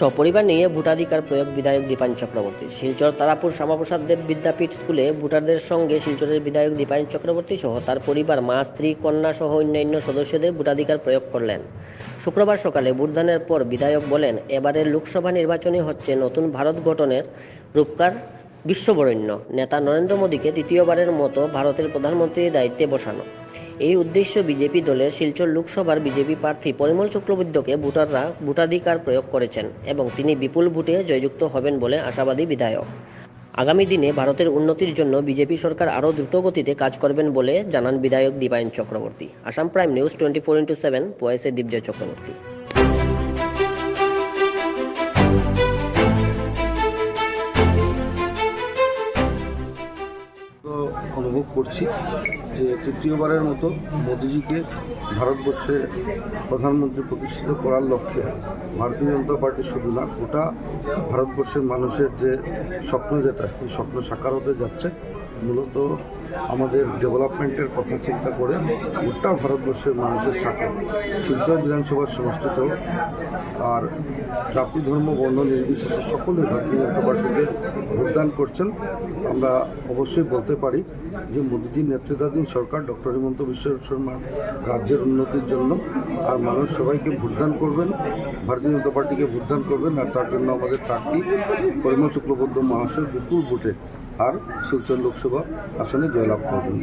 সপরিবার নিয়ে ভোটাধিকার প্রয়োগ বিধায়ক দীপায়ন চক্রবর্তী। শিলচর তারাপুর শ্যামাপ্রসাদ দেব বিদ্যাপীঠ স্কুলে ভোটারদের সঙ্গে শিলচরের বিধায়ক দীপায়ন চক্রবর্তী সহ তার পরিবার, মা, স্ত্রী, কন্যা সহ অন্যান্য সদস্যদের ভোটাধিকার প্রয়োগ করলেন। শুক্রবার সকালে ভোটদানের পর বিধায়ক বলেন, এবারের লোকসভা নির্বাচনই হচ্ছে নতুন ভারত গঠনের রূপকার বিশ্ববরেণ্য নেতা নরেন্দ্র মোদীকে তৃতীয়বারের মতো ভারতের প্রধানমন্ত্রীর দায়িত্বে বসানো। এই উদ্দেশ্য বিজেপি দলের শিলচর লোকসভার বিজেপি প্রার্থী পরিমল চক্রবর্তীকে ভোটাররা ভোটাধিকার প্রয়োগ করেছেন এবং তিনি বিপুল ভোটে জয়যুক্ত হবেন বলে আশাবাদী বিধায়ক। আগামী দিনে ভারতের উন্নতির জন্য বিজেপি সরকার আরও দ্রুতগতিতে কাজ করবেন বলে জানান বিধায়ক দীপায়ন চক্রবর্তী। আসাম প্রাইম নিউজ 24/7 ভয়েসে দীপজয় চক্রবর্তী। অনুভব করছি যে তৃতীয়বারের মতো মোদিজিকে ভারতবর্ষের প্রধানমন্ত্রী প্রতিষ্ঠিত করার লক্ষ্যে ভারতীয় জনতা পার্টি শুধু না, গোটা ভারতবর্ষের মানুষের যে স্বপ্ন, যেটা এই স্বপ্ন সাকার হতে যাচ্ছে। মূলত আমাদের ডেভেলপমেন্টের কথা চিন্তা করে গোটা ভারতবর্ষের মানুষের সাথে শিলচর বিধানসভার সমষ্টিত আর জাতি, ধর্ম, বর্ণ নির্বিশেষে সকলে ভারতীয় জনতা পার্টিকে ভোটদান করছেন। আমরা অবশ্যই বলতে পারি যে মোদীজির নেতৃত্বাধীন সরকার, ডক্টর হিমন্ত বিশ্ব শর্মা রাজ্যের উন্নতির জন্য আর মানুষ সবাইকে ভোটদান করবেন, ভারতীয় জনতা পার্টিকে ভোটদান করবেন। আর তার জন্য আমাদের প্রার্থী পরিমল চক্রবর্তী মহাশয় বিপুল ভোটে আর শিলচর লোকসভা আসনে জয়লাভ করবেন।